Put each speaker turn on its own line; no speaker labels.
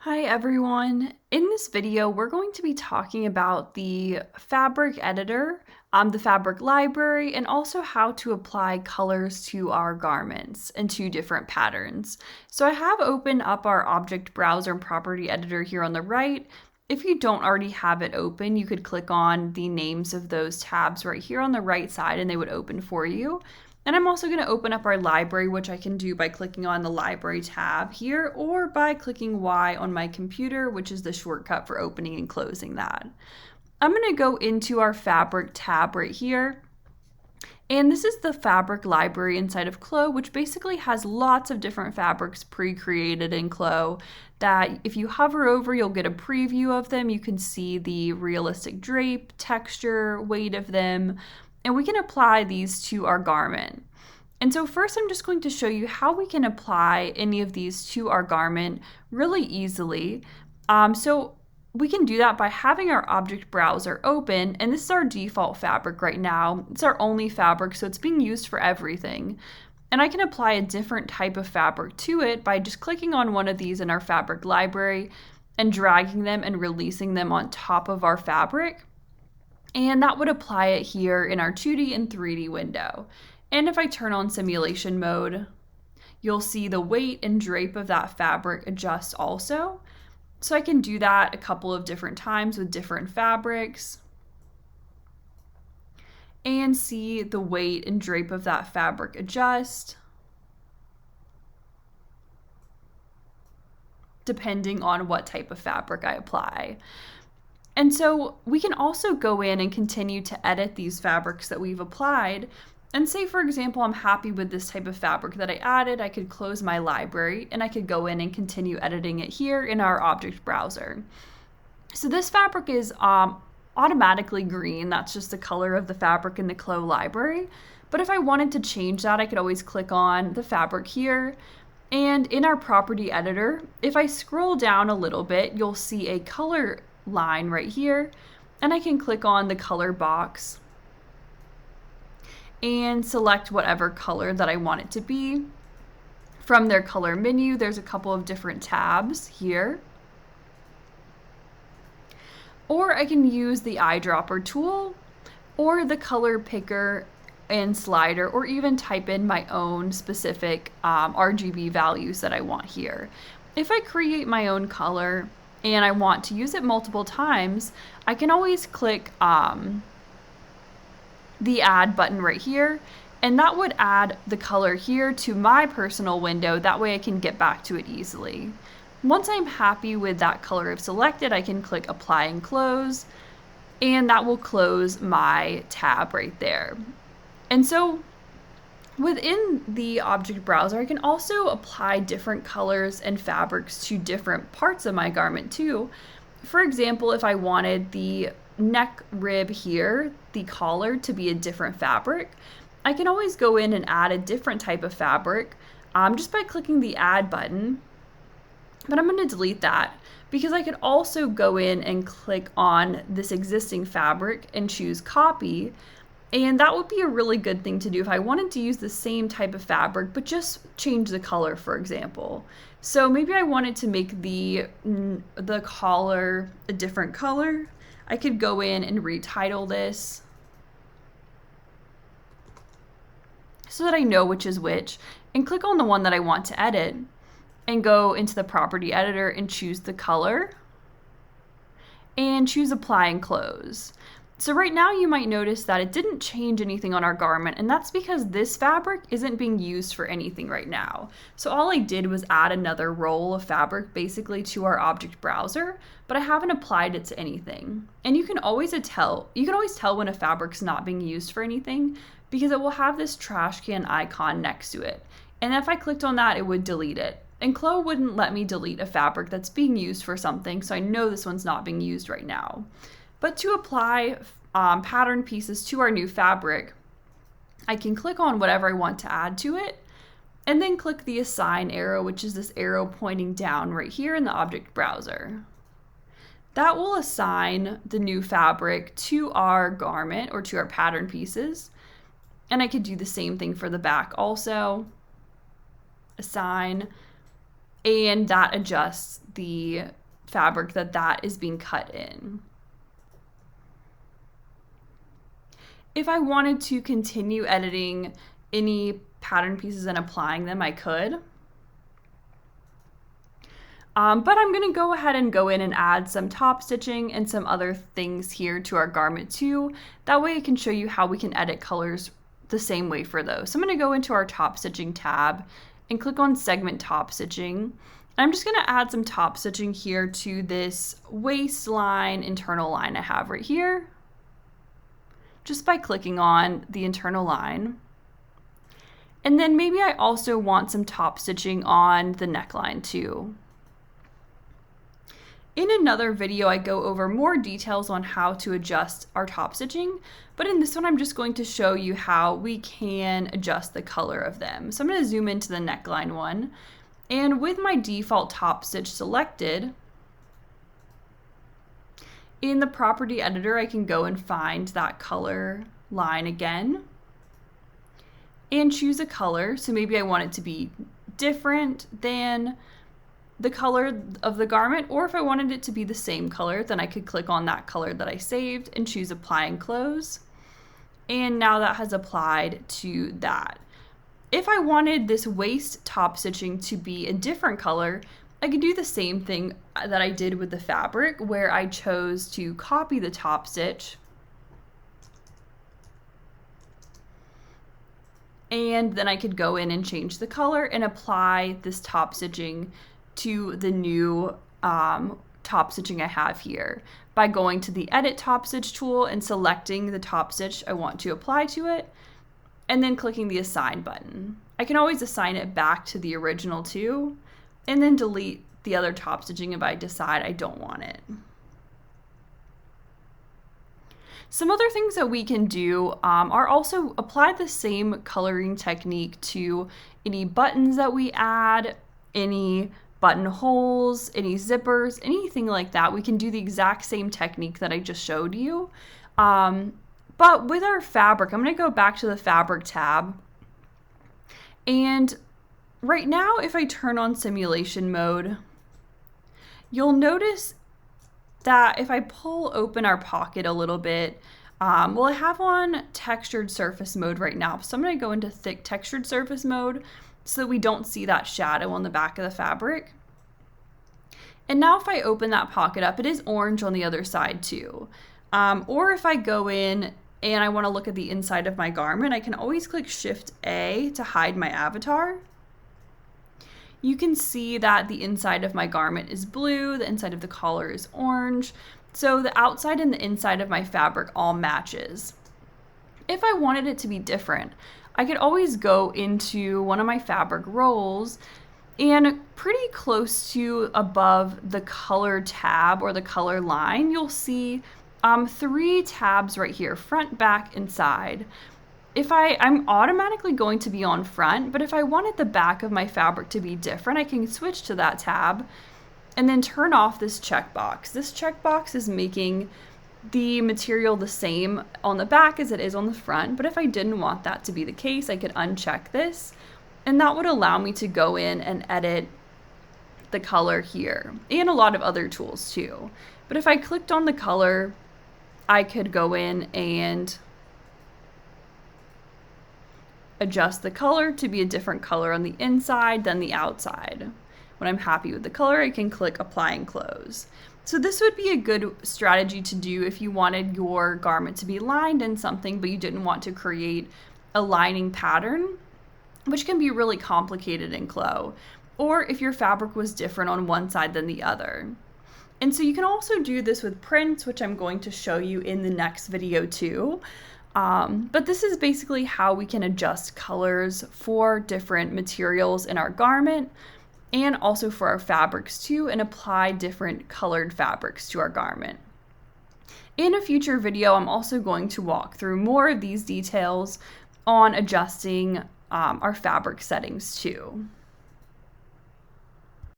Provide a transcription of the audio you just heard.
Hi everyone. In this video, we're going to be talking about the fabric editor, the fabric library, and also how to apply colors to our garments and to different patterns. So I have opened up our object browser and property editor here on the right. If you don't already have it open, you could click on the names of those tabs right here on the right side and they would open for you. And I'm also going to open up our library, which I can do by clicking on the library tab here or by clicking Y on my computer, which is the shortcut for opening and closing that. I'm going to go into our fabric tab right here. And this is the fabric library inside of CLO, which basically has lots of different fabrics pre-created in CLO that if you hover over, you'll get a preview of them. You can see the realistic drape, texture, weight of them, and we can apply these to our garment. And so first I'm just going to show you how we can apply any of these to our garment really easily. So we can do that by having our object browser open, and this is our default fabric right now. It's our only fabric, so it's being used for everything. And I can apply a different type of fabric to it by just clicking on one of these in our fabric library and dragging them and releasing them on top of our fabric. And that would apply it here in our 2D and 3D window. And if I turn on simulation mode, you'll see the weight and drape of that fabric adjust also. So I can do that a couple of different times with different fabrics and see the weight and drape of that fabric adjust depending on what type of fabric I apply. And so we can also go in and continue to edit these fabrics that we've applied. And say, for example, I'm happy with this type of fabric that I added. I could close my library and I could go in and continue editing it here in our object browser. So this fabric is automatically green. That's just the color of the fabric in the CLO library. But if I wanted to change that, I could always click on the fabric here. And in our property editor, if I scroll down a little bit, you'll see a color line right here, and I can click on the color box and select whatever color that I want it to be. From their color menu, there's a couple of different tabs here. Or I can use the eyedropper tool or the color picker and slider, or even type in my own specific RGB values that I want here. If I create my own color and I want to use it multiple times, I can always click the add button right here, and that would add the color here to my personal window. That way I can get back to it easily. Once I'm happy with that color I've selected, I can click apply and close, and that will close my tab right there. And so within the object browser, I can also apply different colors and fabrics to different parts of my garment too. For example, if I wanted the neck rib here, the collar, to be a different fabric, I can always go in and add a different type of fabric just by clicking the add button. But I'm going to delete that because I could also go in and click on this existing fabric and choose copy. And that would be a really good thing to do if I wanted to use the same type of fabric, but just change the color, for example. So maybe I wanted to make the collar a different color. I could go in and retitle this so that I know which is which, and click on the one that I want to edit and go into the property editor and choose the color and choose apply and close. So right now you might notice that it didn't change anything on our garment, and that's because this fabric isn't being used for anything right now. So all I did was add another roll of fabric basically to our object browser, but I haven't applied it to anything. And you can always tell when a fabric's not being used for anything because it will have this trash can icon next to it. And if I clicked on that, it would delete it. And CLO wouldn't let me delete a fabric that's being used for something, so I know this one's not being used right now. But to apply pattern pieces to our new fabric, I can click on whatever I want to add to it, and then click the assign arrow, which is this arrow pointing down right here in the object browser. That will assign the new fabric to our garment or to our pattern pieces. And I could do the same thing for the back also. Assign, and that adjusts the fabric that is being cut in. If I wanted to continue editing any pattern pieces and applying them, I could. But I'm going to go ahead and go in and add some top stitching and some other things here to our garment too. That way I can show you how we can edit colors the same way for those. So I'm going to go into our top stitching tab and click on segment top stitching. I'm just going to add some top stitching here to this waistline internal line I have right here, just by clicking on the internal line. And then maybe I also want some top stitching on the neckline too. In another video, I go over more details on how to adjust our top stitching, but in this one, I'm just going to show you how we can adjust the color of them. So I'm going to zoom into the neckline one, and with my default top stitch selected, in the property editor, I can go and find that color line again and choose a color. So maybe I want it to be different than the color of the garment, or if I wanted it to be the same color, then I could click on that color that I saved and choose apply and close. And now that has applied to that. If I wanted this waist top stitching to be a different color, I could do the same thing that I did with the fabric, where I chose to copy the top stitch and then I could go in and change the color and apply this top stitching to the new top stitching I have here by going to the edit top stitch tool and selecting the top stitch I want to apply to it and then clicking the assign button. I can always assign it back to the original too and then delete the other top stitching if I decide I don't want it. Some other things that we can do are also apply the same coloring technique to any buttons that we add, any buttonholes, any zippers, anything like that. We can do the exact same technique that I just showed you. But with our fabric, I'm going to go back to the fabric tab. And right now, if I turn on simulation mode, you'll notice that if I pull open our pocket a little bit, well, I have on textured surface mode right now. So I'm going to go into thick textured surface mode so that we don't see that shadow on the back of the fabric. And now if I open that pocket up, it is orange on the other side too. Or if I go in and I want to look at the inside of my garment, I can always click Shift A to hide my avatar. You can see that the inside of my garment is blue, the inside of the collar is orange. So the outside and the inside of my fabric all matches. If I wanted it to be different, I could always go into one of my fabric rolls and pretty close to above the color tab or the color line, you'll see 3 tabs right here, front, back, and side. I'm automatically going to be on front, but if I wanted the back of my fabric to be different, I can switch to that tab and then turn off this checkbox. This checkbox is making the material the same on the back as it is on the front, but if I didn't want that to be the case, I could uncheck this, and that would allow me to go in and edit the color here, and a lot of other tools too. But if I clicked on the color, I could go in and adjust the color to be a different color on the inside than the outside. When I'm happy with the color, I can click apply and close. So this would be a good strategy to do if you wanted your garment to be lined in something, but you didn't want to create a lining pattern, which can be really complicated in CLO, or if your fabric was different on one side than the other. And so you can also do this with prints, which I'm going to show you in the next video too. But this is basically how we can adjust colors for different materials in our garment and also for our fabrics too, and apply different colored fabrics to our garment. In a future video, I'm also going to walk through more of these details on adjusting our fabric settings too.